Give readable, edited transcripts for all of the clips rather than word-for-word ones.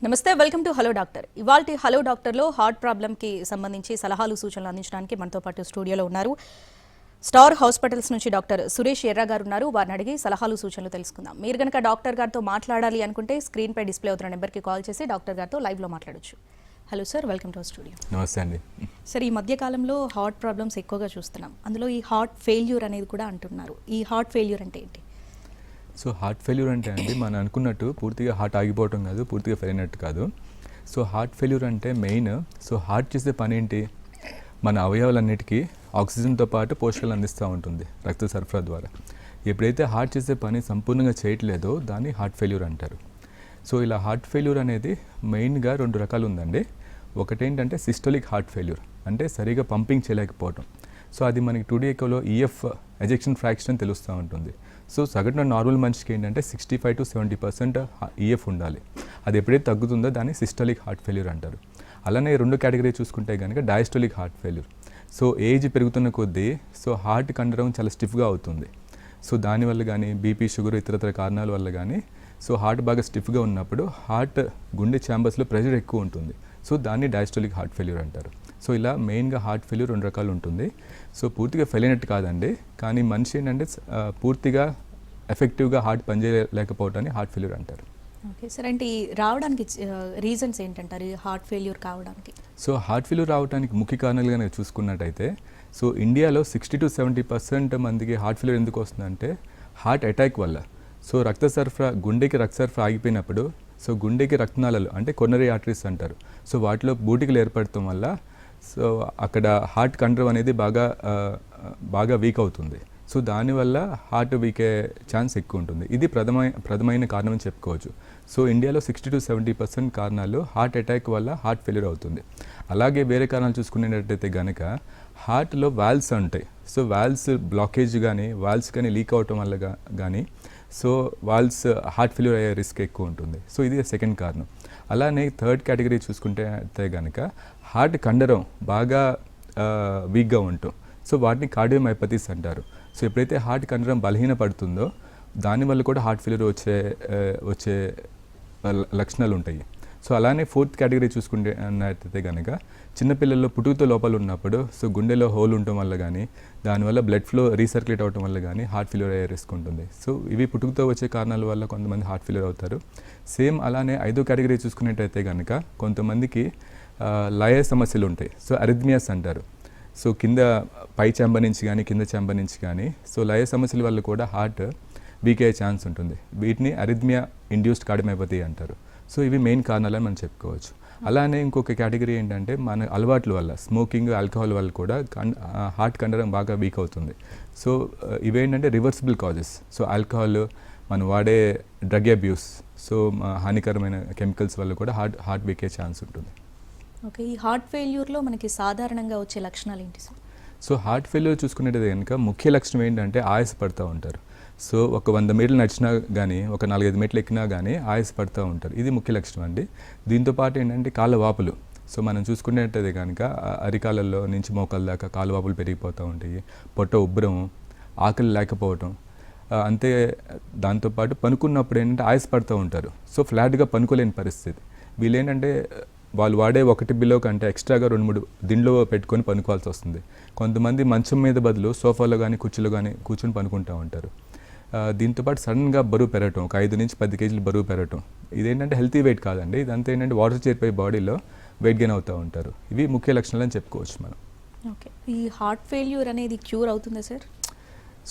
నమస్తే, welcome to hello doctor. ఇవాల్టి hello డాక్టర్లో heart ప్రాబ్లంకి సంబంధించి సలహాలు సూచనలు అందించడానికి మనతో పాటు స్టూడియోలో ఉన్నారు స్టార్ హాస్పిటల్స్ నుంచి డాక్టర్ సురేష్ ఎర్రా గారు ఉన్నారు. వారిని అడిగి సలహాలు సూచనలు తెలుసుకుందాం. మీరు కనుక డాక్టర్ గారితో మాట్లాడాలి అనుకుంటే స్క్రీన్ పై డిస్ప్లే అవుతున్న నెంబర్కి కాల్ చేసి డాక్టర్ గారితో లైవ్లో మాట్లాడొచ్చు. Hello sir, welcome to studio. నమస్తే అండి. సార్, ఈ మధ్యకాలంలో హార్ట్ ప్రాబ్లమ్స్ ఎక్కువగా చూస్తున్నాం. అందులో ఈ హార్ట్ ఫెయిల్యూర్ అనేది కూడా అంటున్నారు. ఈ హార్ట్ ఫెయిల్యూర్ అంటే ఏంటి? సో హార్ట్ ఫెయిల్యూర్ అంటే అండి, మనం అనుకున్నట్టు పూర్తిగా హార్ట్ ఆగిపోవటం కాదు, పూర్తిగా ఫెయిల్ అయినట్టు కాదు. సో హార్ట్ ఫెయిల్యూర్ అంటే మెయిన్, సో హార్ట్ చేసే పని ఏంటి? మన అవయవాలన్నిటికీ ఆక్సిజన్తో పాటు పోషకాలు అందిస్తూ ఉంటుంది రక్త సరఫరా ద్వారా. ఎప్పుడైతే హార్ట్ చేసే పని సంపూర్ణంగా చేయట్లేదో దాన్ని హార్ట్ ఫెయిల్యూర్ అంటారు. సో ఇలా హార్ట్ ఫెయిల్యూర్ అనేది మెయిన్గా 2 రకాలు ఉందండి. ఒకటేంటంటే సిస్టోలిక్ హార్ట్ ఫెయిల్యూర్, అంటే సరిగా పంపింగ్ చేయలేకపోవటం. సో అది మనకి 2D ఎకోలో ఈఎఫ్ ఎజెక్షన్ ఫ్రాక్షన్ అని తెలుస్తూ ఉంటుంది. సో సగటున నార్మల్ మనిషికి ఏంటంటే 65 to 70% ఈఎఫ్ ఉండాలి. అది ఎప్పుడైతే తగ్గుతుందో దాన్ని సిస్టోలిక్ హార్ట్ ఫెయిల్యూర్ అంటారు. అలానే 2 కేటగిరీ చూసుకుంటే కనుక diastolic heart failure. So age పెరుగుతున్న కొద్దీ సో హార్ట్ కండరం చాలా స్టిఫ్గా అవుతుంది. సో దానివల్ల కానీ బీపీ, షుగర్, ఇతరతర కారణాల వల్ల కానీ సో హార్ట్ బాగా స్టిఫ్గా ఉన్నప్పుడు హార్ట్ గుండె ఛాంబర్స్లో ప్రెషర్ ఎక్కువ ఉంటుంది. సో దాన్ని డయాస్టోలిక్ హార్ట్ ఫెయిల్యూర్ అంటారు. సో ఇలా మెయిన్గా హార్ట్ ఫెయిల్యూర్ 2 రకాలు ఉంటుంది. సో పూర్తిగా ఫెయిల్ అయినట్టు కాదండి, కానీ మనిషి ఏంటంటే పూర్తిగా ఎఫెక్టివ్గా హార్ట్ పనిచేయలేకపోవటాన్ని హార్ట్ ఫెయిల్యూర్ అంటారు. ఓకే సార్, అంటే ఈ రావడానికి రీజన్స్ ఏంటంటారు ఈ హార్ట్ ఫెయిల్యూర్ కావడానికి? సో హార్ట్ ఫెయిల్యూర్ రావడానికి ముఖ్య కారణాలుగా నేను చూసుకున్నట్టయితే, సో ఇండియాలో 60 to 70% మందికి హార్ట్ ఫెయిల్యూర్ ఎందుకు వస్తుందంటే హార్ట్ అటాక్ వల్ల. సో రక్త సరఫరా, గుండెకి రక్త సరఫరా ఆగిపోయినప్పుడు సో గుండెకి రక్తనాళాలు అంటే కొర్నరీ ఆర్టరీస్ అంటారు. సో వాటిలో బూటికలు ఏర్పడటం వల్ల సో అక్కడ హార్ట్ కండరం అనేది బాగా వీక్ అవుతుంది. సో దానివల్ల హార్ట్ వీక్ అయ్యే ఛాన్స్ ఎక్కువ ఉంటుంది. ఇది ప్రథమైన కారణం అని చెప్పుకోవచ్చు. సో ఇండియాలో 60 to 70% కారణాలు హార్ట్ అటాక్ వల్ల హార్ట్ ఫెయిల్యూర్ అవుతుంది. అలాగే వేరే కారణాలు చూసుకునేటట్టయితే కనుక హార్ట్లో వాల్వ్స్ ఉంటాయి. సో వాల్వ్స్ బ్లాకేజ్ కానీ వాల్వ్స్ కానీ లీక్ అవటం వల్ల కానీ సో వాల్వ్స్ హార్ట్ ఫెయిల్యూర్ అయ్యే రిస్క్ ఎక్కువ ఉంటుంది. సో ఇది సెకండ్ కారణం. అలానే 3rd కేటగిరీ చూసుకుంటే కనుక హార్ట్ కండరం బాగా వీక్గా ఉంటాం. సో వాటిని కార్డియోమైపతీస్ అంటారు. సో ఎప్పుడైతే హార్ట్ కండరం బలహీనపడుతుందో దానివల్ల కూడా హార్ట్ ఫెయిల్యూర్ వచ్చే లక్షణాలు ఉంటాయి. సో అలానే 4th కేటగిరీ చూసుకుంటే కనుక చిన్నపిల్లల్లో పుట్టుకతో లోపాలు ఉన్నప్పుడు సో గుండెలో హోల్ ఉండటం వల్ల కానీ దానివల్ల బ్లడ్ ఫ్లో రీసర్క్యులేట్ అవడం వల్ల కానీ హార్ట్ ఫెయిల్యూర్ అయ్యే రిస్క్ ఉంటుంది. సో ఇవి పుట్టుకతో వచ్చే కారణాల వల్ల కొంతమంది హార్ట్ ఫెయిల్యూర్ అవుతారు. సేమ్ అలానే 5వ కేటగిరీ చూసుకున్నట్టయితే కనుక కొంతమందికి లయ సమస్యలు ఉంటాయి. సో అరిథ్మియాస్ అంటారు. సో కింద పై ఛాంబర్ నుంచి కానీ కింద ఛాంబర్ నుంచి కానీ సో లయ సమస్యల వల్ల కూడా హార్ట్ వీక్ అయ్యే ఛాన్స్ ఉంటుంది. వీటిని అరిథ్మియా ఇండ్యూస్డ్ కార్డియోమైపతీ అంటారు. సో ఇవి మెయిన్ కారణాలని మనం చెప్పుకోవచ్చు. అలానే ఇంకొక కేటగిరీ ఏంటంటే మన అలవాట్ల వల్ల, స్మోకింగ్, ఆల్కహాల్ వల్ల కూడా హార్ట్ కండరం బాగా వీక్ అవుతుంది. సో ఇవేంటంటే రివర్సిబుల్ కాజెస్. సో ఆల్కహాల్, మనం వాడే డ్రగ్ అబ్యూస్, సో హానికరమైన కెమికల్స్ వల్ల కూడా హార్ట్ వీక్ అయ్యే ఛాన్స్ ఉంటుంది. ఓకే, ఈ హార్ట్ ఫెయిల్యూర్లో మనకి సాధారణంగా వచ్చే లక్షణాలు ఏంటి సార్? సో హార్ట్ ఫెయిల్యూర్ చూసుకునేది కనుక ముఖ్య లక్షణం ఏంటంటే ఆయాస పడుతూ ఉంటారు. సో ఒక 100 మీటర్లు నడిచినా కానీ ఒక 4-5 మెట్లు ఎక్కినా కానీ ఆయాస పడుతూ ఉంటారు. ఇది ముఖ్య లక్షణం అండి. దీంతోపాటు ఏంటంటే కాళ్ళ వాపులు. సో మనం చూసుకునేటది కనుక అరికాళ్ళల్లో నుంచి మోకాళ్ళ దాకా కాళ్ళ వాపులు పెరిగిపోతూ ఉంటాయి. పొట్ట ఉబ్బరం, ఆకలి లేకపోవటం, అంతే. దాంతోపాటు పనుకున్నప్పుడు ఏంటంటే ఆయాస పడుతూ ఉంటారు. సో ఫ్లాట్గా పనుకోలేని పరిస్థితి. వీళ్ళు ఏంటంటే వాళ్ళు వాడే 1 బిలో కంటే ఎక్స్ట్రాగా 2-3 దిండ్లో పెట్టుకొని పనుకోవాల్సి వస్తుంది. కొంతమంది మంచం మీద బదులు సోఫాలో కానీ కుర్చీలో కానీ కూర్చొని పనుకుంటూ ఉంటారు. దీంతోపాటు సడన్గా బరువు పెరగటం, ఒక 5 నుంచి 10 కేజీలు బరువు పెరగటం, ఇదేంటంటే హెల్తీ వెయిట్ కాదండి. ఇదంతా ఏంటంటే వాటర్ చేరిపోయి బాడీలో వెయిట్ గెయిన్ అవుతూ ఉంటారు. ఇవి ముఖ్య లక్షణాలు అని చెప్పుకోవచ్చు మనం. ఓకే, ఈ హార్ట్ ఫెయిల్యూర్ అనేది క్యూర్ అవుతుందా సార్?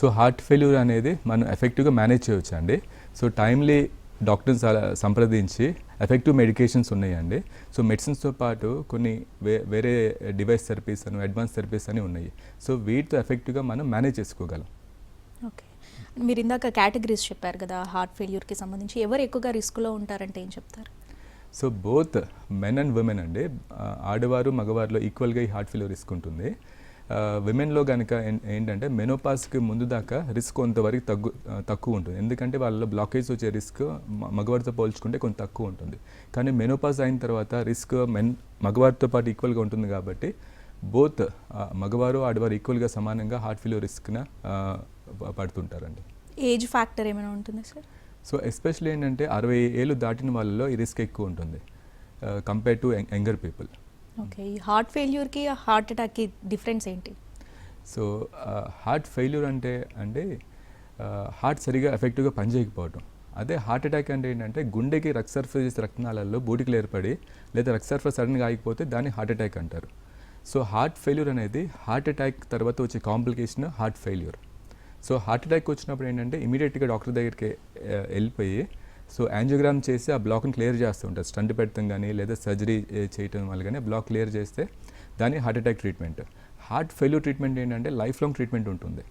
సో హార్ట్ ఫెయిల్యూర్ అనేది మనం ఎఫెక్టివ్గా మేనేజ్ చేయవచ్చు అండి. సో టైమ్లీ డాక్టర్స్ సంప్రదించి ఎఫెక్టివ్ మెడికేషన్స్ ఉన్నాయండి. సో మెడిసిన్స్తో పాటు కొన్ని వేరే డివైస్ థెరపీస్ అని, అడ్వాన్స్ థెరపీస్ అని ఉన్నాయి. సో వీటితో ఎఫెక్టివ్గా మనం మేనేజ్ చేసుకోగలం. ఓకే, మీరు ఇందాక కేటగిరీస్ చెప్పారు కదా హార్ట్ ఫెయిల్యూర్కి సంబంధించి, ఎవరు ఎక్కువగా రిస్క్లో ఉంటారంటే ఏం చెప్తారు? So both men and women అండి, ఆడవారు మగవారిలో ఈక్వల్గా ఈ హార్ట్ ఫెయిల్యూర్ రిస్క్ ఉంటుంది. విమెన్లో కనుక ఏంటంటే మెనోపాస్కి ముందు దాకా రిస్క్ కొంతవరకు తక్కువ ఉంటుంది. ఎందుకంటే వాళ్ళలో బ్లాకేజ్ వచ్చే రిస్క్ మగవారితో పోల్చుకుంటే కొంత తక్కువ ఉంటుంది. కానీ మెనోపాస్ అయిన తర్వాత రిస్క్ మగవారితో పాటు ఈక్వల్గా ఉంటుంది. కాబట్టి బోత్ మగవారు ఆడవారు ఈక్వల్గా సమానంగా హార్ట్ ఫెయిల్యూర్ రిస్క్న పడుతుంటారండి. ఏజ్ ఫ్యాక్టర్ ఏమైనా ఉంటుందా సార్? సో ఎస్పెషల్లీ ఏంటంటే 60 ఏళ్ళు దాటిన వాళ్ళలో ఈ రిస్క్ ఎక్కువ ఉంటుంది. Compare to younger people. Okay, ఈ హార్ట్ ఫెయిల్యూర్కి హార్ట్ అటాక్కి డిఫరెన్స్ ఏంటి? సో హార్ట్ ఫెయిల్యూర్ అంటే హార్ట్ సరిగా ఎఫెక్టివ్గా పనిచేయకపోవటం. అదే హార్ట్ అటాక్ అంటే ఏంటంటే గుండెకి రక్త సరఫరా చేసే రక్తనాళాల్లో బూడికలు ఏర్పడి లేదా రక్త సరఫరా సడన్గా ఆగిపోతే దాన్ని హార్ట్ అటాక్ అంటారు. సో హార్ట్ ఫెయిల్యూర్ అనేది హార్ట్ అటాక్ తర్వాత వచ్చే complication heart failure. So heart attack వచ్చినప్పుడు ఏంటంటే ఇమీడియట్గా డాక్టర్ దగ్గరికి వెళ్ళిపోయి సో యాంజియోగ్రామ్ చేసి ఆ బ్లాక్ని క్లియర్ చేస్తూ ఉంటారు. స్టంట్ పెడతాం కానీ లేదా సర్జరీ చేయటం వల్ల కానీ బ్లాక్ క్లియర్ చేస్తే దాన్ని heart attack treatment. Heart failure treatment ఏంటంటే లైఫ్ లాంగ్ ట్రీట్మెంట్ ఉంటుంది.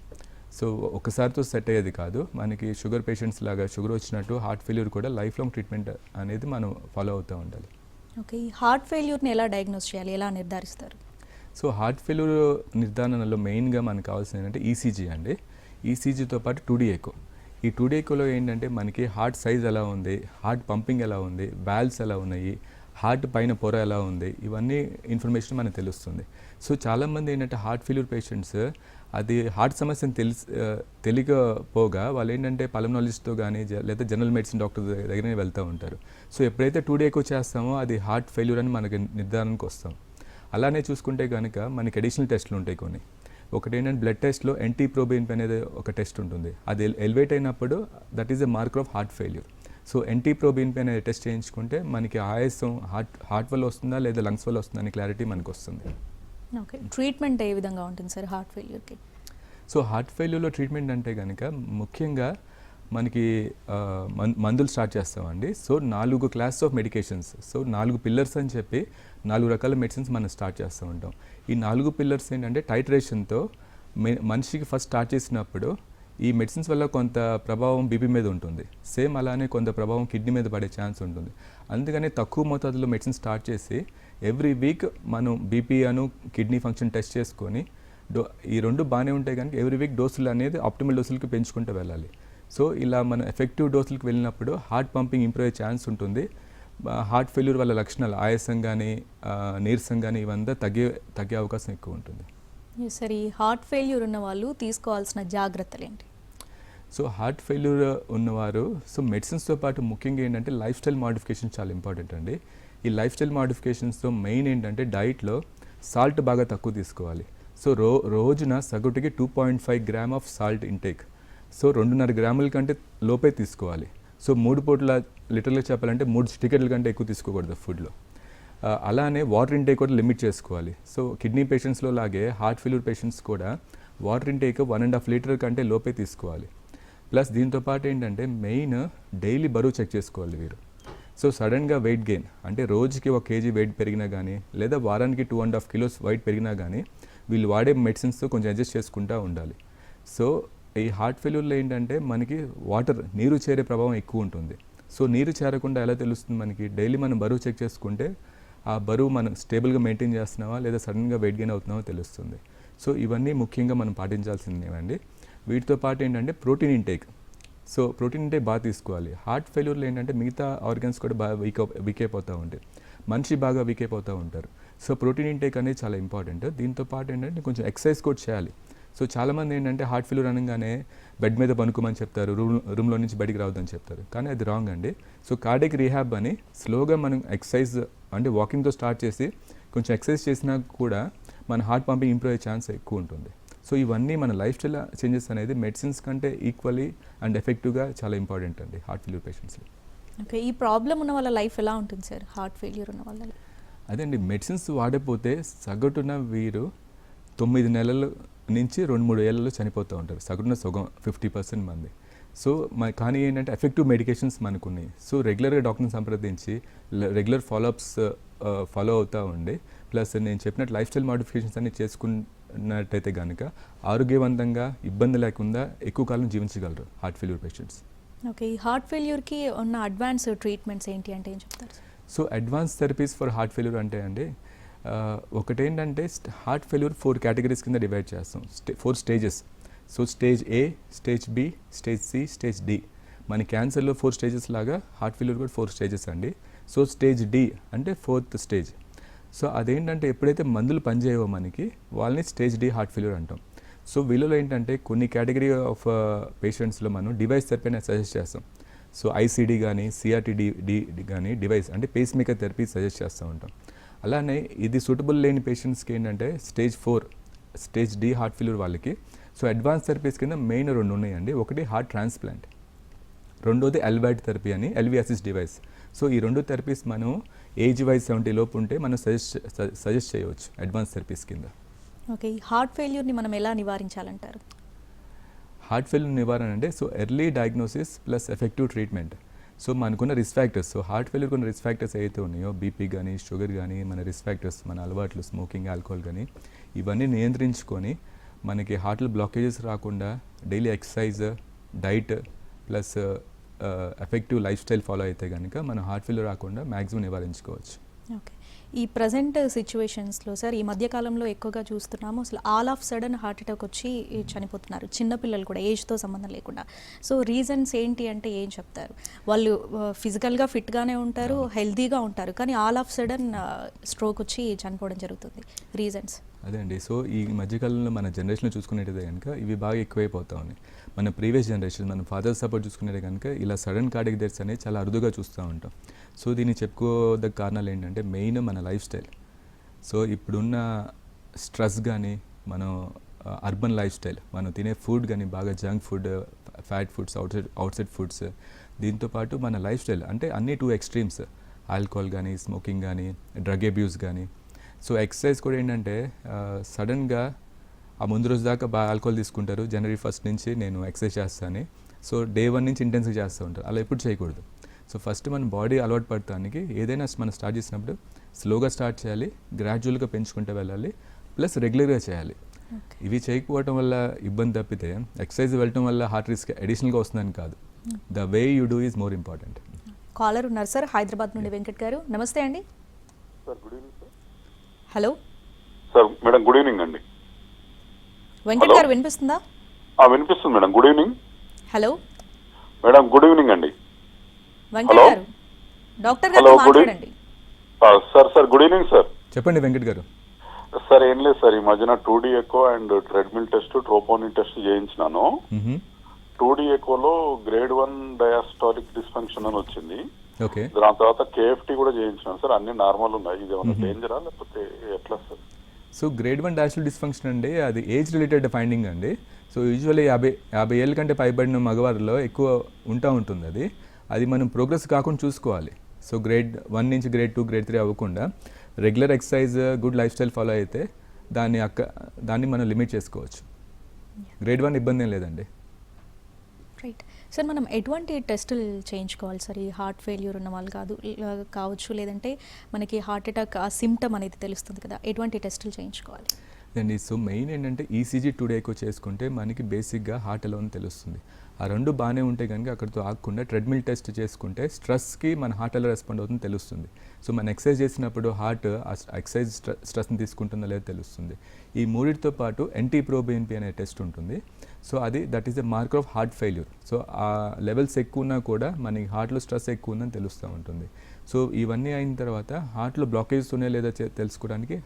సో ఒకసారితో సెట్ అయ్యేది కాదు. మనకి షుగర్ పేషెంట్స్ లాగా షుగర్ వచ్చినట్టు హార్ట్ ఫెయిల్యూర్ కూడా లైఫ్ లాంగ్ ట్రీట్మెంట్ అనేది మనం ఫాలో అవుతూ ఉండాలి. ఓకే, ఈ హార్ట్ ఫెయిల్యూర్ని ఎలా డయాగ్నోస్ చేయాలి, ఎలా నిర్ధారిస్తారు? సో హార్ట్ ఫెయిల్యూర్ నిర్ధారణలో మెయిన్గా మనకు కావాల్సింది ఏంటంటే ఈసీజీ అండి. ఈసీజీతో పాటు 2D ఎకో. ఈ 2D ఎకోలో ఏంటంటే మనకి హార్ట్ సైజ్ ఎలా ఉంది, హార్ట్ పంపింగ్ ఎలా ఉంది, వాల్వ్స్ ఎలా ఉన్నాయి, హార్ట్ పైన పొర ఎలా ఉంది, ఇవన్నీ ఇన్ఫర్మేషన్ మనకు తెలుస్తుంది. సో చాలామంది ఏంటంటే హార్ట్ ఫెయిల్యూర్ పేషెంట్స్ అది హార్ట్ సమస్యను తెలియకపోగా వాళ్ళు ఏంటంటే పల్మనాలజిస్ట్తో కానీ లేదా జనరల్ మెడిసిన్ డాక్టర్ దగ్గరనే వెళ్తూ ఉంటారు. సో ఎప్పుడైతే 2D ఎకో చేస్తామో అది హార్ట్ ఫెయిల్యూర్ అని మనకి నిర్ధారణకు వస్తాం. అలానే చూసుకుంటే కనుక మనకి అడిషనల్ టెస్ట్లు ఉంటాయి కొన్ని. ఒకటి ఏంటంటే బ్లడ్ టెస్ట్లో NT-proBNP అనేది ఒక టెస్ట్ ఉంటుంది. అది ఎలివేట్ అయినప్పుడు that is a marker of heart failure. So NT-proBNP అనేది టెస్ట్ చేయించుకుంటే మనకి ఆయాసం హార్ట్ వల్ల వస్తుందా లేదా లంగ్స్ వల్ల వస్తుందా అనే క్లారిటీ మనకు వస్తుంది. ఓకే, ట్రీట్మెంట్ ఏ విధంగా ఉంటుంది సార్ హార్ట్ ఫెయిల్యూర్కి? సో హార్ట్ ఫెయిల్యూర్లో ట్రీట్మెంట్ అంటే కనుక ముఖ్యంగా మనకి మందులు స్టార్ట్ చేస్తామండి. So 4 classes of medications, so 4 pillars అని చెప్పి 4 రకాల మెడిసిన్స్ మనం స్టార్ట్ చేస్తూ ఉంటాం. ఈ 4 పిల్లర్స్ ఏంటంటే టైట్రేషన్తో మనిషికి ఫస్ట్ స్టార్ట్ చేసినప్పుడు ఈ మెడిసిన్స్ వల్ల కొంత ప్రభావం బీపీ మీద ఉంటుంది. సేమ్ అలానే కొంత ప్రభావం కిడ్నీ మీద పడే ఛాన్స్ ఉంటుంది. అందుకని తక్కువ మోతాదులో మెడిసిన్ స్టార్ట్ చేసి ఎవ్రీ వీక్ మనం బీపీ అను కిడ్నీ ఫంక్షన్ టెస్ట్ చేసుకొని ఈ 2 బాగానే ఉంటాయి కనుక ఎవ్రీ వీక్ డోసులు అనేది ఆప్టిమల్ డోసులకి పెంచుకుంటూ వెళ్ళాలి. సో ఇలా మనం ఎఫెక్టివ్ డోసులకు వెళ్ళినప్పుడు హార్ట్ పంపింగ్ ఇంప్రూవ్ అయ్యే ఛాన్స్ ఉంటుంది. హార్ట్ ఫెయిల్యూర్ వల్ల లక్షణాలు ఆయాసం కానీ నీరసం కానీ ఇవంతా తగ్గే అవకాశం ఎక్కువ ఉంటుంది. సరే, ఈ హార్ట్ ఫెయిల్యూర్ ఉన్న వాళ్ళు తీసుకోవాల్సిన జాగ్రత్తలు ఏంటి? సో హార్ట్ ఫెయిల్యూర్ ఉన్నవారు సో మెడిసిన్స్తో పాటు ముఖ్యంగా ఏంటంటే లైఫ్ స్టైల్ మాడిఫికేషన్ చాలా ఇంపార్టెంట్ అండి. ఈ లైఫ్ స్టైల్ మాడిఫికేషన్స్తో మెయిన్ ఏంటంటే డైట్లో సాల్ట్ బాగా తక్కువ తీసుకోవాలి. సో రోజున సగటుకి 2.5 gram of salt intake. So 2.5 గ్రాముల కంటే లోపే తీసుకోవాలి. సో 3 పూట్ల లిటర్లో చెప్పాలంటే 3 స్టికెట్ల కంటే ఎక్కువ తీసుకోకూడదు ఫుడ్లో. అలానే వాటర్ ఇంటేక్ కూడా లిమిట్ చేసుకోవాలి. సో కిడ్నీ పేషెంట్స్లో లాగే హార్ట్ ఫెయిల్యూర్ పేషెంట్స్ కూడా వాటర్ ఇంటేక్ 1.5 లీటర్ కంటే లోపే తీసుకోవాలి. ప్లస్ దీంతో పాటు ఏంటంటే మెయిన్ డైలీ బరువు చెక్ చేసుకోవాలి వీరు. సో సడన్గా వెయిట్ గెయిన్ అంటే రోజుకి 1 kg వెయిట్ పెరిగినా కానీ లేదా వారానికి 2.5 kilos వెయిట్ పెరిగినా కానీ వీళ్ళు వాడే మెడిసిన్స్తో కొంచెం అడ్జస్ట్ చేసుకుంటూ ఉండాలి. సో ఈ హార్ట్ ఫెయిల్యూర్లో ఏంటంటే మనకి నీరు చేరే ప్రభావం ఎక్కువ ఉంటుంది. సో నీరు చేరకుండా ఎలా తెలుస్తుంది మనకి? డైలీ మనం బరువు చెక్ చేసుకుంటే ఆ బరువు మనం స్టేబుల్గా మెయింటైన్ చేస్తున్నావా లేదా సడన్గా వెయిట్ గెయిన్ అవుతున్నావా తెలుస్తుంది. సో ఇవన్నీ ముఖ్యంగా మనం పాటించాల్సిందేవండి. వీటితో పాటు ఏంటంటే protein intake. So protein intake బాగా తీసుకోవాలి. హార్ట్ ఫెయిల్యూర్లో ఏంటంటే మిగతా ఆర్గన్స్ కూడా బాగా వీక్ అయిపోతూ ఉంటాయి. మనిషి బాగా వీక్ అయిపోతూ ఉంటారు. సో ప్రోటీన్ ఇంటేక్ అనేది చాలా ఇంపార్టెంట్. దీంతో పాటు ఏంటంటే కొంచెం ఎక్సర్సైజ్ కూడా చేయాలి. సో చాలామంది ఏంటంటే హార్ట్ ఫెయిల్యూర్ అనగానే బెడ్ మీద పనుకోమని చెప్తారు, రూమ్లో నుంచి బయటికి రావద్దని చెప్తారు. కానీ అది రాంగ్ అండి. సో కార్డియాక్ రీహాబ్ అని స్లోగా మనం ఎక్సర్సైజ్ అంటే వాకింగ్తో స్టార్ట్ చేసి కొంచెం ఎక్సర్సైజ్ చేసినా కూడా మన హార్ట్ పంపింగ్ ఇంప్రూవ్ అయ్యే ఛాన్స్ ఎక్కువ ఉంటుంది. సో ఇవన్నీ మన లైఫ్ స్టైల్ చేంజెస్ అనేది మెడిసిన్స్ కంటే ఈక్వల్లీ అండ్ ఎఫెక్టివ్గా చాలా ఇంపార్టెంట్ అండి హార్ట్ ఫెయిల్యూర్ పేషెంట్స్లో. ఓకే, ఈ ప్రాబ్లం ఉన్న వాళ్ళ లైఫ్ ఎలా ఉంటుంది సార్? హార్ట్ ఫెయిల్యూర్ ఉన్న వాళ్ళ అదండి, మెడిసిన్స్ వాడకపోతే సగటున వీరు 9 నెలల నుంచి 2-3 ఏళ్లలో చనిపోతూ ఉంటారు. సగటున 50% మంది. సో కానీ ఏంటంటే ఎఫెక్టివ్ మెడికేషన్స్ మనకున్నాయి. సో రెగ్యులర్గా డాక్టర్ని సంప్రదించి రెగ్యులర్ ఫాలో అవుతూ ఉండి ప్లస్ నేను చెప్పినట్టు లైఫ్ స్టైల్ మాడిఫికేషన్స్ అన్ని చేసుకున్నట్టయితే కనుక ఆరోగ్యవంతంగా ఇబ్బంది లేకుండా ఎక్కువ కాలం జీవించగలరు హార్ట్ ఫెయిల్యూర్ పేషెంట్స్. ఓకే, ఈ హార్ట్ ఫెయిల్యూర్కి ఉన్న అడ్వాన్స్ ట్రీట్మెంట్స్ ఏంటి అంటే ఏం చెప్తారు? So advance therapies for heart failure అంటే అండి ఒకటేంటంటే హార్ట్ ఫెయిల్యూర్ 4 కేటగిరీస్ కింద డివైడ్ చేస్తాం. 4 stages. So stage A, stage B, stage C, stage D. మన క్యాన్సర్లో 4 స్టేజెస్ లాగా హార్ట్ ఫెయిల్యూర్ కూడా 4 స్టేజెస్ అండి. సో స్టేజ్ D అంటే 4th స్టేజ్. సో అదేంటంటే ఎప్పుడైతే మందులు పనిచేయవో మనకి వాళ్ళని స్టేజ్ D హార్ట్ ఫెయిల్యూర్ అంటాం. సో వీళ్ళలో ఏంటంటే కొన్ని కేటగిరీ ఆఫ్ పేషెంట్స్లో మనం డివైస్ థెరపీ అనేది సజెస్ట్ చేస్తాం. సో ఐసీడీ కానీ సిఆర్టీడి కానీ డివైస్ అంటే పేస్ మేకర్ థెరపీ సజెస్ట్ చేస్తూ ఉంటాం. అలానే ఇది సూటబుల్ లేని పేషెంట్స్కి ఏంటంటే stage 4 stage D heart failure వాళ్ళకి సో అడ్వాన్స్ థెరపీస్ కింద మెయిన్ 2 ఉన్నాయండి. ఒకటి హార్ట్ ట్రాన్స్ప్లాంట్, రెండోది ఎల్వాడ్ థెరపీ అని ఎల్వి అసిస్ట్ డివైస్. సో ఈ 2 థెరపీస్ మనం ఏజ్ వైజ్ 70 లోపు ఉంటే మనం సజెస్ట్ చేయవచ్చు అడ్వాన్స్ థెరపీస్ కింద. ఓకే, ఈ హార్ట్ ఫెయిల్యూర్ని మనం ఎలా నివారించాలంటారు? హార్ట్ ఫెయిల్యూర్ నివారణ అంటే so early diagnosis plus effective treatment. So మనకున్న risk factors, so heart failure కొన్ని రిస్క్ ఫ్యాక్టర్స్ ఏవైతే ఉన్నాయో బీపీ కానీ షుగర్ కానీ మన రిస్క్ ఫ్యాక్టర్స్ మన అలవాట్లు స్మోకింగ్ ఆల్కహాల్ కానీ ఇవన్నీ నియంత్రించుకొని మనకి హార్ట్లో బ్లాకేజెస్ రాకుండా daily exercise diet plus effective life style follow అయితే కనుక మనం హార్ట్ ఫెయిల్యూర్ రాకుండా మ్యాక్సిమం నివారించుకోవచ్చు. ఓకే, ఈ ప్రజెంట్ సిచ్యువేషన్స్లో సార్ ఈ మధ్యకాలంలో ఎక్కువగా చూస్తున్నాము అసలు all of sudden heart attack వచ్చి చనిపోతున్నారు చిన్నపిల్లలు కూడా ఏజ్తో సంబంధం లేకుండా. సో రీజన్స్ ఏంటి అంటే ఏం చెప్తారు? వాళ్ళు ఫిజికల్గా ఫిట్గానే ఉంటారు, హెల్తీగా ఉంటారు, కానీ ఆల్ ఆఫ్ సడన్ స్ట్రోక్ వచ్చి చనిపోవడం జరుగుతుంది. రీజన్స్ అదే అండి. సో ఈ మధ్యకాలంలో మన జనరేషన్లో చూసుకునేటైతే కనుక ఇవి బాగా ఎక్కువైపోతా ఉన్నాయి. మన ప్రీవియస్ జనరేషన్ మన ఫాదర్ సపోర్ట్ చూసుకునేది కనుక ఇలా సడన్ కార్డియక్ డెత్స్ అనేది చాలా అరుదుగా చూస్తూ ఉంటాం. సో దీన్ని చెప్పుకోదగ్గ కారణాలు ఏంటంటే మెయిన్ మన లైఫ్ స్టైల్. సో ఇప్పుడున్న స్ట్రెస్ కానీ మనం అర్బన్ లైఫ్ స్టైల్ మనం తినే ఫుడ్ కానీ బాగా junk food fat foods outside foods దీంతోపాటు మన లైఫ్ స్టైల్ అంటే అన్ని 2 ఎక్స్ట్రీమ్స్ ఆల్కహాల్ కానీ స్మోకింగ్ కానీ డ్రగ్ అబ్యూస్ కానీ. సో ఎక్సర్సైజ్ కూడా ఏంటంటే సడన్గా ఆ ముందు రోజు దాకా బాగా ఆల్కహాల్ తీసుకుంటారు, జనవరి 1 నుంచి నేను ఎక్సర్సైజ్ చేస్తాను, సో డే 1 నుంచి ఇంటెన్సివ్గా చేస్తూ ఉంటారు. అలా ఎప్పుడు చేయకూడదు. సో ఫస్ట్ మన బాడీ అలవాటు పడటానికి ఏదైనా మనం స్టార్ట్ చేసినప్పుడు స్లోగా స్టార్ట్ చేయాలి, గ్రాడ్యువల్గా పెంచుకుంటూ వెళ్ళాలి, ప్లస్ రెగ్యులర్గా చేయాలి. ఇవి చేయకపోవడం వల్ల ఇబ్బంది తప్పితే ఎక్సర్సైజ్ వెళ్ళటం వల్ల హార్ట్ రిస్క్ అడిషనల్గా వస్తుందని కాదు. The way you do is more important. Caller ఉన్నారు సార్ హైదరాబాద్ నుండి, వెంకట్ గారు. నమస్తే అండి. Sir good evening sir. Hello sir madam good evening అండి. వెంకట్ గారు వినిపిస్తుందా? వినిపిస్తుంది madam. Good evening. Hello madam good evening అండి. వెంకట్ గారు, డాక్టర్ గారు మాట్లాడండి. Sir good evening sir. చెప్పండి వెంకట్ గారు. సార్ ఏం లేదు సార్, ఈ మధ్యన 2D echo and treadmill test troponin test చేయించినాను. 2D ఎకోలో గ్రేడ్ 1 డయాస్టాలిక్ డిస్ఫంక్షన్ అని వచ్చింది. ఓకే, దాని తర్వాత KFT కూడా చేయించినాను సార్, అన్ని నార్మల్ ఉన్నాయి. ఇది ఏమన్నా డేంజరా లేకపోతే ఎట్లా sir? So grade 1 diastolic dysfunction అండి అది ఏజ్ రిలేటెడ్ ఫైండింగ్ అండి. సో యూజువల్లీ 50 ఏళ్ళ కంటే పైబడిన మగవారిలో ఎక్కువ ఉంటుంది. అది మనం ప్రోగ్రెస్ కాకుండా చూసుకోవాలి. సో గ్రేడ్ 1 నుంచి గ్రేడ్ 2 గ్రేడ్ 3 అవ్వకుండా regular exercise good life style follow అయితే దాన్ని మనం లిమిట్ చేసుకోవచ్చు. గ్రేడ్ 1 ఇబ్బంది ఏం లేదండి. రైట్ సార్, మనం ఎటువంటి టెస్టులు చేయించుకోవాలి సార్? ఈ హార్ట్ ఫెయిల్యూర్ ఉన్న వాళ్ళు కావచ్చు, లేదంటే మనకి హార్ట్ అటాక్ ఆ సిమ్టమ్ అనేది తెలుస్తుంది కదా, ఎటువంటి టెస్టులు చేయించుకోవాలి అండి? సో మెయిన్ ఏంటంటే ఈసీజీ 2 ఎకో చేసుకుంటే మనకి బేసిక్గా హార్ట్ ఎలా ఉందో తెలుస్తుంది. ఆ 2 బాగానే ఉంటే కనుక అక్కడితో ఆగకుండా ట్రెడ్మిల్ టెస్ట్ చేసుకుంటే స్ట్రెస్కి మన హార్ట్ ఎలా రెస్పాండ్ అవుతుందో తెలుస్తుంది. సో మనం ఎక్సర్సైజ్ చేసినప్పుడు హార్ట్ ఎక్సర్సైజ్ స్ట్రెస్ని తీసుకుంటుందో లేదో తెలుస్తుంది. ఈ మూడిటితో పాటు NT-proBNP అనే టెస్ట్ ఉంటుంది. So that is the marker of heart failure. So ఆ లెవెల్స్ ఎక్కువ ఉన్నా కూడా మనకి హార్ట్లో స్ట్రెస్ ఎక్కువ ఉందని తెలుస్తూ ఉంటుంది. సో ఇవన్నీ అయిన తర్వాత హార్ట్లో బ్లాకేజెస్ ఉన్నాయో లేదా తెలుసుకోవడానికి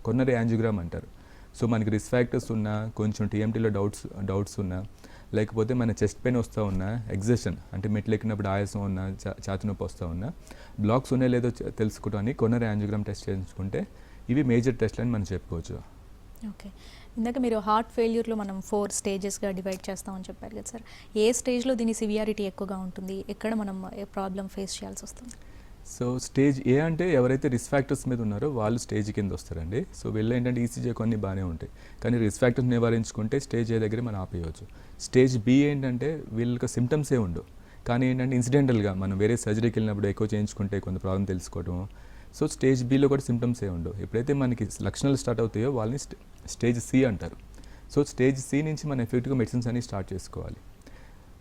కొన్నరీ యాంజియోగ్రామ్ అంటారు. సో మనకి రిస్క్ ఫ్యాక్టర్స్ ఉన్నా, కొంచెం TMTలో డౌట్స్ ఉన్నా, లేకపోతే మన చెస్ట్ పెయిన్ వస్తూ ఉన్నా, ఎగ్జర్షన్ అంటే మెట్లు ఎక్కినప్పుడు ఆయాసం ఉన్నా, ఛాతీ నొప్పి వస్తూ ఉన్నా, బ్లాక్స్ ఉన్నాయో లేదో తెలుసుకోవడానికి కొన్నరీ యాంజియోగ్రామ్ టెస్ట్ చేయించుకుంటే ఇవి మేజర్ టెస్ట్లు అని మనం చెప్పుకోవచ్చు. ఓకే, ఇందాక మీరు హార్ట్ ఫెయిల్యూర్లో మనం 4 స్టేజెస్గా డివైడ్ చేస్తామని చెప్పారు కదా సార్, ఏ స్టేజ్లో దీని సివియారిటీ ఎక్కువగా ఉంటుంది, ఎక్కడ మనం ప్రాబ్లం ఫేస్ చేయాల్సి వస్తుంది? సో స్టేజ్ ఏ అంటే ఎవరైతే రిస్క్ ఫ్యాక్టర్స్ మీద ఉన్నారో వాళ్ళు స్టేజ్ కింద వస్తారండి. సో వీళ్ళు ఏంటంటే ఈసీజీ కొన్ని బాగానే ఉంటాయి, కానీ రిస్క్ ఫ్యాక్టర్స్ నివారించుకుంటే స్టేజ్ ఏ దగ్గర మనం ఆపేయవచ్చు. స్టేజ్ బి ఏంటంటే వీళ్ళకి సిమ్టమ్సే ఉండవు, కానీ ఏంటంటే ఇన్సిడెంటల్గా మనం వేరే సర్జరీకి వెళ్ళినప్పుడు ఎక్కువ చేయించుకుంటే కొంత ప్రాబ్లం తెలుసుకోవడం. సో స్టేజ్ బిలో కూడా సిమ్టమ్సే ఉండవు. ఎప్పుడైతే మనకి లక్షణాలు స్టార్ట్ అవుతాయో వాళ్ళని స్టేజ్ సి అంటారు. సో స్టేజ్ సి నుంచి మనం ఎఫెక్టివ్గా మెడిసిన్స్ అన్ని స్టార్ట్ చేసుకోవాలి.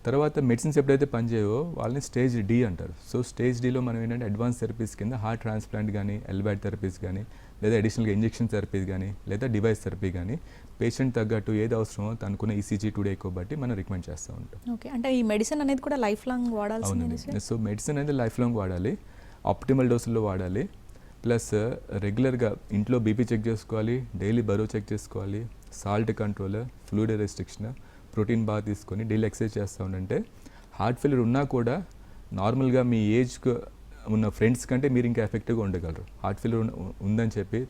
తర్వాత మెడిసిన్స్ ఎప్పుడైతే పనిచేయవో వాళ్ళని స్టేజ్ డి అంటారు. సో స్టేజ్ డిలో మనం ఏంటంటే అడ్వాన్స్ థెరపీస్ కింద హార్ట్ ట్రాన్స్ప్లాంట్ కానీ, ఎల్వాడ్ థెరపీస్ కానీ, లేదా అడిషనల్గా ఇంజెక్షన్ థెరపీస్ కానీ, లేదా డివైస్ థెరపీ కానీ పేషెంట్ తగ్గట్టు ఏది అవసరమో తనుకున్న ఈసీజీ 2 ఎకో బట్టి మనం రికమెండ్ చేస్తూ ఉంటాం. ఓకే, అంటే ఈ మెడిసిన్ అనేది కూడా లైఫ్ లాంగ్ వాడాల్సిందే? సో మెడిసిన్ అనేది లైఫ్ లాంగ్ వాడాలి, ఆప్టిమల్ డోసుల్లో వాడాలి, ప్లస్ రెగ్యులర్గా ఇంట్లో బీపీ చెక్ చేసుకోవాలి, డైలీ బరువు చెక్ చేసుకోవాలి, salt control, fluid restriction, protein బాగా తీసుకొని డైలీ ఎక్సర్సైజ్ చేస్తూ ఉంటే హార్ట్ ఫెయిల్యూర్ ఉన్నా కూడా నార్మల్గా మీ ఏజ్కి ఉన్న ఫ్రెండ్స్ కంటే మీరు ఇంకా ఎఫెక్టివ్గా ఉండగలరు. హార్ట్ ఫెయిల్యూర్ ఉందని చెప్పి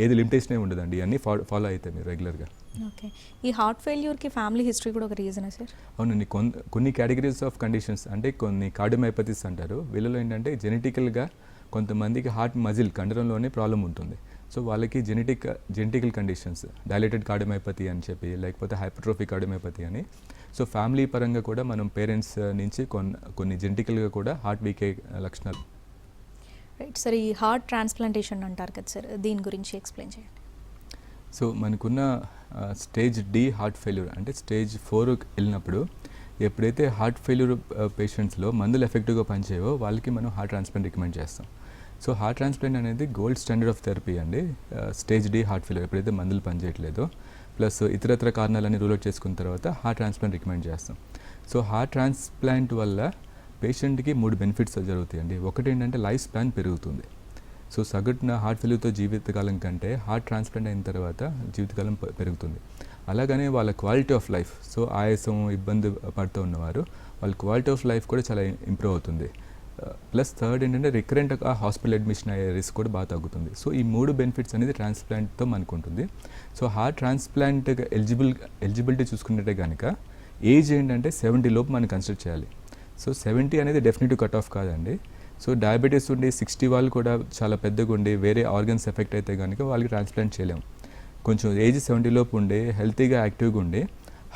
ఏది లిమిటేషన్ ఉండదండి, ఇవన్నీ ఫాలో అయితే మీరు రెగ్యులర్గా. ఓకే, ఈ హార్ట్ ఫెయిల్యూర్కి ఫ్యామిలీ హిస్టరీ కూడా ఒక రీజనా సార్? అవునండి, కొన్ని కేటగిరీస్ ఆఫ్ కండిషన్స్ అంటే కొన్ని కార్డియోమైపతీస్ అంటారు. వీళ్ళలో ఏంటంటే జెనెటికల్గా కొంతమందికి హార్ట్ మజిల్ కండరంలోనే ప్రాబ్లం ఉంటుంది. సో వాళ్ళకి జెనెటికల్ కండిషన్స్, డైలేటెడ్ కార్డియోమైపతి అని చెప్పి, లేకపోతే హైపర్ట్రోఫిక్ కార్డియోమైపతి అని. సో ఫ్యామిలీ పరంగా కూడా మనం పేరెంట్స్ నుంచి కొన్ని జెనెటికల్గా కూడా హార్ట్ వీక్ లక్షణాలు. రైట్ సార్, ఈ హార్ట్ ట్రాన్స్ప్లాంటేషన్ అంటారు కదా సార్, దీని గురించి ఎక్స్ప్లెయిన్ చేయండి. సో మనకున్న స్టేజ్ డి హార్ట్ ఫెయిల్యూర్ అంటే స్టేజ్ 4 వెళ్ళినప్పుడు, ఎప్పుడైతే హార్ట్ ఫెయిల్యూర్ పేషెంట్స్లో మందులు ఎఫెక్టివ్గా పనిచేయవో వాళ్ళకి మనం హార్ట్ ట్రాన్స్ప్లాంట్ రికమెండ్ చేస్తాం. సో హార్ట్ ట్రాన్స్ప్లాంట్ అనేది గోల్డ్ స్టాండర్డ్ ఆఫ్ థెరపీ అండి. స్టేజ్ డి హార్ట్ ఫెయిల్యూర్ ఎప్పుడైతే మందులు పనిచేయట్లేదో, ప్లస్ ఇతరత్ర కారణాలన్నీ రూల్ అవుట్ చేసుకున్న తర్వాత హార్ట్ ట్రాన్స్ప్లాంట్ రికమెండ్ చేస్తాం. సో హార్ట్ ట్రాన్స్ప్లాంట్ వల్ల పేషెంట్కి 3 బెనిఫిట్స్ జరుగుతాయండి. ఒకటి ఏంటంటే లైఫ్ స్పాన్ పెరుగుతుంది. సో సగటున హార్ట్ ఫెయిల్యూర్తో జీవితకాలం కంటే హార్ట్ ట్రాన్స్ప్లాంట్ అయిన తర్వాత జీవితకాలం పెరుగుతుంది. అలాగనే వాళ్ళ క్వాలిటీ ఆఫ్ లైఫ్, సో ఆయాసం ఇబ్బంది పడుతూ ఉన్నవారు వాళ్ళ క్వాలిటీ ఆఫ్ లైఫ్ కూడా చాలా ఇంప్రూవ్ అవుతుంది. ప్లస్ థర్డ్ ఏంటంటే రికరెంట్గా హాస్పిటల్ అడ్మిషన్ అయ్యే రిస్క్ కూడా బాగా తగ్గుతుంది. సో ఈ 3 బెనిఫిట్స్ అనేది ట్రాన్స్ప్లాంట్తో మనకు ఉంటుంది. సో హార్ట్ ట్రాన్స్ప్లాంట్ ఎలిజిబిలిటీ చూసుకున్నట్టే కనుక ఏజ్ ఏంటంటే 70 లోపు మనం కన్సిడర్ చేయాలి. సో 70 అనేది డెఫినెటివ్ కట్ ఆఫ్ కాదండి. సో డయాబెటీస్ ఉండి 60 వాళ్ళు కూడా చాలా పెద్దగా ఉండి వేరే ఆర్గన్స్ ఎఫెక్ట్ అయితే కనుక వాళ్ళకి ట్రాన్స్ప్లాంట్ చేయలేము. కొంచెం ఏజ్ 70 లోపు ఉండి హెల్తీగా యాక్టివ్గా ఉండి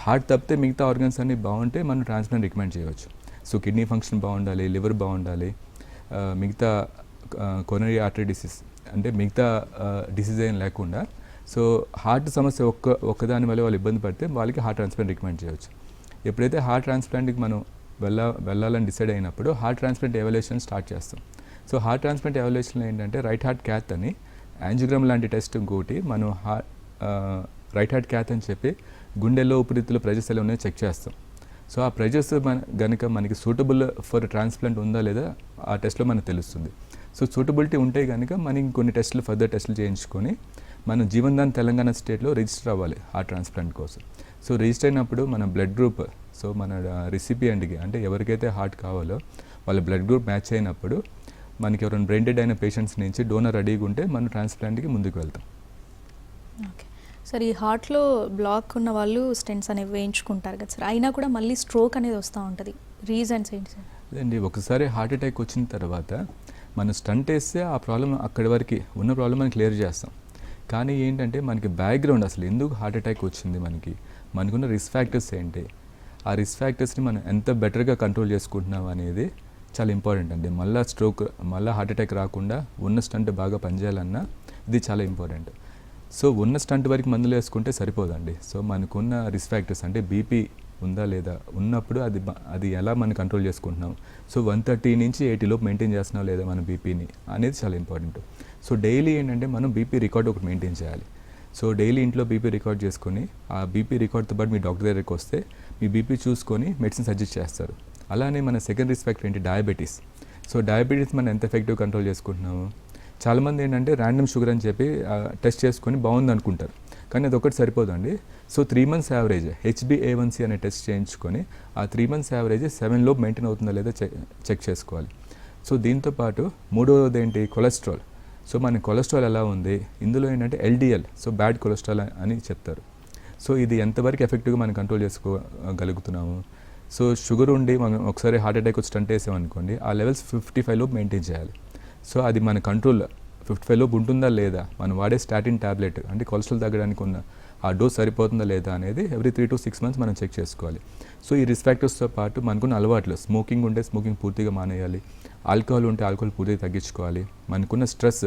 హార్ట్ తప్పితే మిగతా ఆర్గన్స్ అన్నీ బాగుంటే మనం ట్రాన్స్ప్లాంట్ రికమెండ్ చేయవచ్చు. సో కిడ్నీ ఫంక్షన్ బాగుండాలి, లివర్ బాగుండాలి, మిగతా కొరోనరీ ఆర్టరీ డిసీజ్ అంటే మిగతా డిసీజ్ ఏం లేకుండా. సో హార్ట్ సమస్య ఒక్కదాని వల్ల వాళ్ళు ఇబ్బంది పడితే వాళ్ళకి హార్ట్ ట్రాన్స్ప్లాంట్ రికమెండ్ చేయవచ్చు. ఎప్పుడైతే హార్ట్ ట్రాన్స్ప్లాంట్కి మనం వెళ్ళాలని డిసైడ్ అయినప్పుడు హార్ట్ ట్రాన్స్ప్లాంట్ ఎవాల్యుయేషన్ స్టార్ట్ చేస్తాం. సో హార్ట్ ట్రాన్స్ప్లాంట్ ఎవాల్యుయేషన్ ఏంటంటే రైట్ హార్ట్ క్యాత్ అని, యాంజియోగ్రామ్ లాంటి టెస్ట్ ఇంకోటి, మనం రైట్ హార్ట్ క్యాత్ అని చెప్పి గుండెల్లో ఊపిరితిత్తులో ప్రెజర్స్ ఎలా ఉన్నాయో చెక్ చేస్తాం. సో ఆ ప్రెజర్స్ గనుక మనకి సూటబుల్ ఫర్ ట్రాన్స్ప్లాంట్ ఉందా లేదా ఆ టెస్ట్లో మనకు తెలుస్తుంది. సో సూటబిలిటీ ఉంటే కనుక మనం ఇంకొన్ని టెస్టులు ఫర్దర్ టెస్టులు చేయించుకొని మనం జీవన్దాన్ తెలంగాణ స్టేట్లో రిజిస్టర్ అవ్వాలి హార్ట్ ట్రాన్స్ప్లాంట్ కోసం. సో రిజిస్టర్ అయినప్పుడు మన బ్లడ్ గ్రూప్, సో మన రిసిపియంట్కి అంటే ఎవరికైతే హార్ట్ కావాలో వాళ్ళ బ్లడ్ గ్రూప్ మ్యాచ్ అయినప్పుడు మనకి ఎవరైనా బ్రెయిన్ డెడ్ అయిన పేషెంట్స్ నుంచి డోనర్ రెడీగా ఉంటే మనం ట్రాన్స్ప్లాంట్కి ముందుకు వెళ్తాం. ఓకే సార్, ఈ హార్ట్లో బ్లాక్ ఉన్న వాళ్ళు స్టెంట్స్ అనేవి వేయించుకుంటారు కదా సార్, అయినా కూడా మళ్ళీ స్ట్రోక్ అనేది వస్తూ ఉంటుంది, రీజన్స్ ఏంటి సార్? అదండి, ఒకసారి హార్ట్ అటాక్ వచ్చిన తర్వాత మనం స్టంట్ వేస్తే ఆ ప్రాబ్లం అక్కడి వరకు ఉన్న ప్రాబ్లం మనం క్లియర్ చేస్తాం. కానీ ఏంటంటే మనకి బ్యాక్గ్రౌండ్ అసలు ఎందుకు హార్ట్ అటాక్ వచ్చింది, మనకున్న రిస్క్ ఫ్యాక్టర్స్ ఏంటి, ఆ రిస్క్ ఫ్యాక్టర్స్ని మనం ఎంత బెటర్గా కంట్రోల్ చేసుకుంటున్నాం అనేది చాలా ఇంపార్టెంట్ అండి. మళ్ళీ స్ట్రోక్, మళ్ళీ హార్ట్ అటాక్ రాకుండా ఉన్న స్టంట్ బాగా పనిచేయాలన్నా ఇది చాలా ఇంపార్టెంట్. సో ఉన్న స్టంట్ వరకు మందులు వేసుకుంటే సరిపోదండి. సో మనకున్న రిస్క్ ఫ్యాక్టర్స్ అంటే బీపీ ఉందా లేదా, ఉన్నప్పుడు అది ఎలా మనం కంట్రోల్ చేసుకుంటున్నాం. సో 130 నుంచి 80 లోపు మెయింటైన్ చేస్తున్నాం లేదా మన బీపీని అనేది చాలా ఇంపార్టెంట్. సో డైలీ ఏంటంటే మనం బీపీ రికార్డ్ ఒకటి మెయింటైన్ చేయాలి. సో డైలీ ఇంట్లో బీపీ రికార్డ్ చేసుకొని ఆ బీపీ రికార్డ్తో పాటు మీ డాక్టర్ దగ్గరికి వస్తే మీ బీపీ చూసుకొని మెడిసిన్ సజెస్ట్ చేస్తారు. అలానే మన సెకండ్ రిస్క్ ఫ్యాక్టర్ ఏంటి, డయాబెటీస్. సో డయాబెటీస్ మనం ఎంత ఎఫెక్టివ్ కంట్రోల్ చేసుకుంటున్నాము. చాలామంది ఏంటంటే ర్యాండమ్ షుగర్ అని చెప్పి టెస్ట్ చేసుకొని బాగుంది అనుకుంటారు, కానీ అది ఒకటి సరిపోదండి. సో 3 months యావరేజ్ HbA1c అనే టెస్ట్ చేయించుకొని ఆ 3 months యావరేజ్ 7 లోపు మెయింటైన్ అవుతుందా లేదా చెక్ చేసుకోవాలి. సో దీంతోపాటు మూడవది ఏంటి, కొలెస్ట్రాల్. సో మన కొలెస్ట్రాల్ ఎలా ఉంది, ఇందులో ఏంటంటే LDL, సో బ్యాడ్ కొలెస్ట్రాల్ అని చెప్తారు. సో ఇది ఎంతవరకు ఎఫెక్టివ్గా మనం కంట్రోల్ చేసుకోగలుగుతున్నాము. సో షుగర్ ఉండి మనం ఒకసారి హార్ట్ అటాక్ వచ్చి స్టంట్ వేసామనుకోండి, ఆ లెవెల్స్ 55 లోపు మెయింటైన్ చేయాలి. సో అది మన కంట్రోల్ 55 లోపు ఉంటుందా లేదా, మనం వాడే స్టాటిన్ ట్యాబ్లెట్ అంటే కొలెస్ట్రాల్ తగ్గడానికి ఉన్న ఆ డోస్ సరిపోతుందా లేదా అనేది ఎవ్రీ 3 to 6 months మనం చెక్ చేసుకోవాలి. సో ఈ రిస్క్ ఫ్యాక్టర్స్తో పాటు మనకున్న అలవాట్లు, స్మోకింగ్ ఉంటే స్మోకింగ్ పూర్తిగా మానేయాలి, ఆల్కహాల్ ఉంటే ఆల్కహాల్ పూర్తిగా తగ్గించుకోవాలి, మనకున్న స్ట్రెస్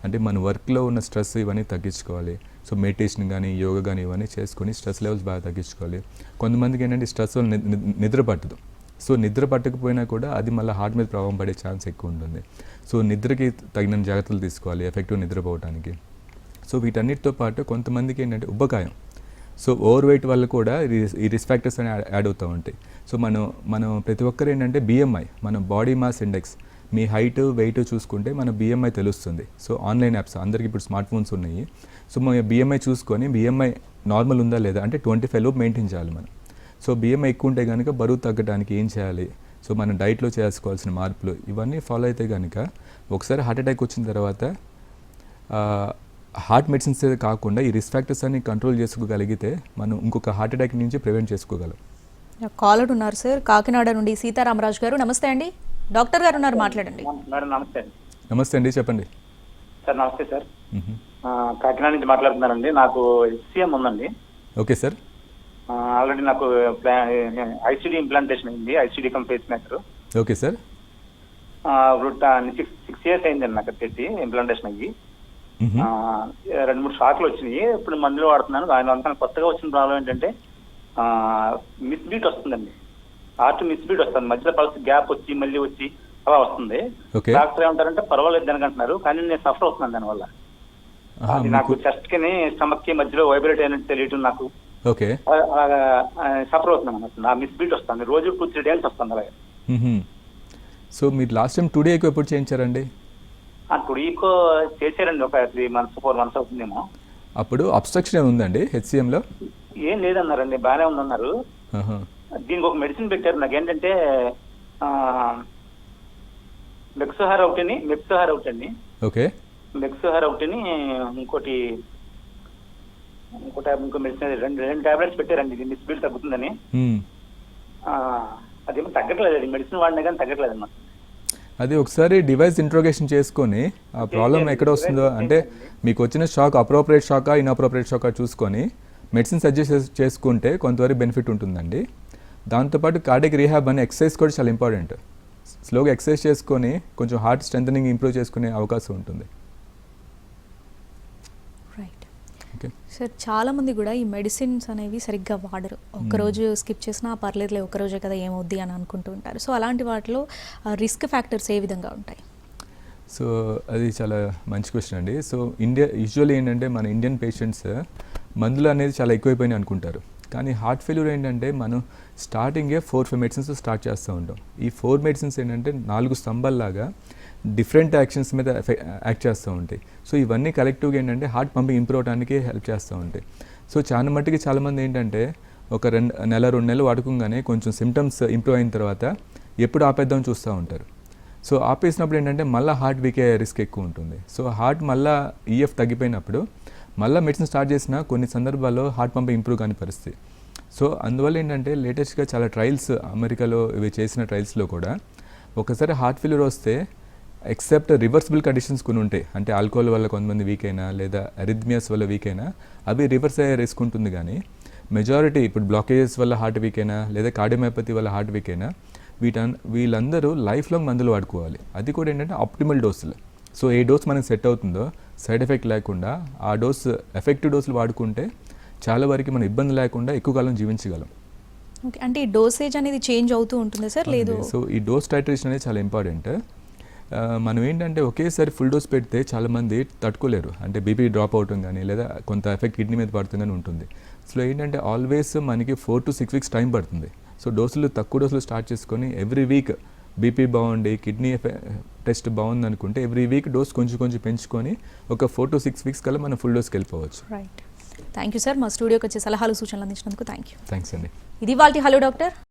అంటే మన వర్క్లో ఉన్న స్ట్రెస్ ఇవన్నీ తగ్గించుకోవాలి. సో మెడిటేషన్ కానీ యోగా కానీ ఇవన్నీ చేసుకొని స్ట్రెస్ లెవెల్స్ బాగా తగ్గించుకోవాలి. కొంతమందికి ఏంటంటే స్ట్రెస్ నిద్ర పట్టదు. సో నిద్ర పట్టకపోయినా కూడా అది మళ్ళీ హార్ట్ మీద ప్రభావం పడే ఛాన్స్ ఎక్కువ ఉంటుంది. సో నిద్రకి తగిన జాగ్రత్తలు తీసుకోవాలి ఎఫెక్టివ్ నిద్రపోవడానికి. సో వీటన్నిటితో పాటు కొంతమందికి ఏంటంటే ఉబ్బకాయం, సో ఓవర్ వెయిట్ వల్ల కూడా ఈ రిస్క్ ఫ్యాక్టర్స్ అని యాడ్ అవుతూ ఉంటాయి. సో మనం ప్రతి ఒక్కరు ఏంటంటే BMI, మన బాడీ మాస్ ఇండెక్స్, మీ హైట్ వెయిట్ చూసుకుంటే మన BMI తెలుస్తుంది. సో ఆన్లైన్ యాప్స్ అందరికీ ఇప్పుడు స్మార్ట్ ఫోన్స్ ఉన్నాయి. సో మన BMI చూసుకొని BMI నార్మల్ ఉందా లేదా అంటే 25 లోపు మెయింటైన్ చేయాలి మనం. సో BMI ఎక్కువ ఉంటే కనుక బరువు తగ్గడానికి ఏం చేయాలి, సో మన డైట్లో చేసుకోవాల్సిన మార్పులు ఇవన్నీ ఫాలో అయితే కనుక ఒకసారి హార్ట్ అటాక్ వచ్చిన తర్వాత హార్ట్ మెడిసిన్స్ కాకుండా ఈ రిస్క్ ఫ్యాక్టర్స్ అన్ని కంట్రోల్ చేసుకోగలిగితే మనం ఇంకొక హార్ట్ అటాక్ నుంచి ప్రివెంట్ చేసుకోగలం. కాలర్ ఉన్నారు సార్, కాకినాడ నుండి సీతారామరాజు గారు. నమస్తే అండి, డాక్టర్ గారు ఉన్నారు, మాట్లాడండి. మేడం నమస్తే అండి. నమస్తే అండి, చెప్పండి సార్. నమస్తే సార్, కాకినాడ నుంచి మాట్లాడుతున్నానండి. నాకు HCM ఉందండి. Okay sir. ఆల్రెడీ నాకు ICD ఇంప్లాంటేషన్ అయింది, ICD cum pacemaker. Okay sir. 6 years అయిందండి నాకు వచ్చేసి ఇంప్లాంటేషన్ అయ్యి. 2-3 షాక్లు వచ్చినాయి. ఇప్పుడు మందులు వాడుతున్నాను. దానివల్ల కొత్తగా వచ్చిన ప్రాబ్లం ఏంటంటే మిస్ బీట్ వస్తుందండి. హార్ట్ మిస్ బీట్ వస్తుంది, మధ్యలో పల్స్ గ్యాప్ వచ్చి మళ్ళీ వచ్చి అలా వస్తుంది. డాక్టర్ ఏమంటారంటే పర్వాలేదు దానికంటున్నారు, కానీ నేను సఫర్ అవుతున్నాను దానివల్ల. అది నాకు చెస్ట్ కి స్టమక్ కి మధ్యలో వైబ్రేట్ అయినట్టు తెలియటం నాకు. ఓకే, అలాగా సఫర్ అవుతున్నాను అన్నమాట. నా మిస్ బీట్ వస్తుంది, రోజు 2-3 days వస్తుంది అలాగే. సో మీరు లాస్ట్ టైం 2D ఎకో ఎప్పుడు చేయించారండి? 2D ఎకో చేశారండి, ఒక 3 months 4 months అవుతుందేమో. అప్పుడు అబ్స్ట్రక్షన్ ఉందండి HCMలో? ఏం లేదన్నారండి, బాగానే ఉందన్నారు. దీనికి ఒక మెడిసిన్ పెట్టారు నాకేంటంటే మెక్సోహార్ అవుట్ అండి. ఓకే, మెక్సోహార్ అవుట్ అని ఇంకో మెడిసిన్ రెండు టాబ్లెట్స్ పెట్టారండి. ఇది మిస్ బీట్ తగ్గుతుందని. అదేమో తగ్గట్లేదు, మెడిసిన్ వాడినా కానీ తగ్గట్లేదు అన్నమాట. అది ఒకసారి డివైస్ ఇంట్రోగేషన్ చేసుకొని ఆ ప్రాబ్లం ఎక్కడ వస్తుందో, అంటే మీకు వచ్చిన షాక్ అప్రోప్రియేట్ షాకా ఇన్అప్రోప్రియేట్ షాకా చూసుకొని మెడిసిన్ సజెస్ట్ చేసుకుంటే కొంతవరకు బెనిఫిట్ ఉంటుందండి. దాంతోపాటు కార్డియక్ రీహాబ్ అనే ఎక్సర్సైజ్ కూడా చాలా ఇంపార్టెంట్. స్లోగా ఎక్సర్సైజ్ చేసుకొని కొంచెం హార్ట్ స్ట్రెంథనింగ్ ఇంప్రూవ్ చేసుకునే అవకాశం ఉంటుంది. రైట్ సార్, చాలామంది కూడా ఈ మెడిసిన్స్ అనేవి సరిగ్గా వాడరు. ఒక్కరోజు స్కిప్ చేసినా పర్లేదులే, ఒక్కరోజే కదా ఏమవుద్ది అని అనుకుంటూ ఉంటారు. సో అలాంటి వాటిలో రిస్క్ ఫ్యాక్టర్స్ ఏ విధంగా ఉంటాయి? సో అది చాలా మంచి క్వశ్చన్ అండి. సో యూజువల్లీ ఏంటంటే మన ఇండియన్ పేషెంట్స్ మందులు అనేది చాలా ఎక్కువైపోయినాయి అనుకుంటారు. కానీ హార్ట్ ఫెయిల్యూర్ ఏంటంటే మనం స్టార్టింగే 4-5 మెడిసిన్స్ స్టార్ట్ చేస్తూ ఉంటాం. ఈ 4 మెడిసిన్స్ ఏంటంటే 4 స్తంభాల్లాగా డిఫరెంట్ యాక్షన్స్ మీద యాక్ట్ చేస్తూ ఉంటాయి. సో ఇవన్నీ కలెక్టివ్గా ఏంటంటే హార్ట్ పంపింగ్ ఇంప్రూవ్ అవడానికి హెల్ప్ చేస్తూ ఉంటాయి. సో చాలా మట్టుకి చాలామంది ఏంటంటే ఒక 2 నెలలు వాడుకోగానే కొంచెం సిమ్టమ్స్ ఇంప్రూవ్ అయిన తర్వాత ఎప్పుడు ఆపేద్దామని చూస్తూ ఉంటారు. సో ఆపేసినప్పుడు ఏంటంటే మళ్ళీ హార్ట్ వీక్ అయ్యే రిస్క్ ఎక్కువ ఉంటుంది. సో హార్ట్ మళ్ళీ EF తగ్గిపోయినప్పుడు మళ్ళీ మెడిసిన్ స్టార్ట్ చేసిన కొన్ని సందర్భాల్లో హార్ట్ పంపింగ్ ఇంప్రూవ్ కాని పరిస్థితి. సో అందువల్ల ఏంటంటే లేటెస్ట్గా చాలా ట్రయల్స్ అమెరికాలో ఇవి చేసిన ట్రయల్స్లో కూడా ఒకసారి హార్ట్ ఫెయిల్యూర్ వస్తే ఎక్సెప్ట్ రివర్సిబుల్ కండిషన్స్ కొన్ని ఉంటాయి, అంటే ఆల్కహాల్ వల్ల కొంతమంది వీక్ అయినా లేదా అరిథ్మియాస్ వల్ల వీక్ అయినా అవి రివర్స్ అయ్యే రిస్క్ ఉంటుంది. కానీ మెజారిటీ ఇప్పుడు బ్లాకేజెస్ వల్ల హార్ట్ వీక్ అయినా లేదా కార్డియోమయోపతి వల్ల హార్ట్ వీక్ అయినా వీళ్ళందరూ లైఫ్ లాంగ్ మందులు వాడుకోవాలి. అది కూడా ఏంటంటే ఆప్టిమల్ డోసులు. సో ఏ డోస్ మనకి సెట్ అవుతుందో సైడ్ ఎఫెక్ట్ లేకుండా ఆ డోస్ ఎఫెక్టివ్ డోసులు వాడుకుంటే చాలా వరకు మన ఇబ్బంది లేకుండా ఎక్కువ కాలం జీవించగలం. ఓకే, అంటే ఈ డోసేజ్ అనేది చేంజ్ అవుతూ ఉంటుంది సార్? లేదు. సో ఈ డోస్ టైట్రేషన్ అనేది చాలా ఇంపార్టెంట్. మనం ఏంటంటే ఒకేసారి ఫుల్ డోస్ పెడితే చాలామంది తట్టుకోలేరు, అంటే బీపీ డ్రాప్ అవటం కానీ లేదా కొంత ఎఫెక్ట్ కిడ్నీ మీద పడుతుందని ఉంటుంది. సో ఏంటంటే ఆల్వేస్ మనకి 4 to 6 weeks టైం పడుతుంది. సో తక్కువ డోసులు స్టార్ట్ చేసుకొని ఎవ్రీ వీక్ బీపీ బాగుండి కిడ్నీ టెస్ట్ బాగుంది అనుకుంటే ఎవ్రీ వీక్ డోస్ కొంచెం పెంచుకొని ఒక 4 to 6 weeks కల్లా మనం ఫుల్ డోస్కి వెళ్ళిపోవచ్చు. Right, thank you sir. మా స్టూడియోకి వచ్చే సలహాలు సూచనలు అందించినందుకు థ్యాంక్స్ అండి. ఇది ఇవాల్టి హలో డాక్టర్.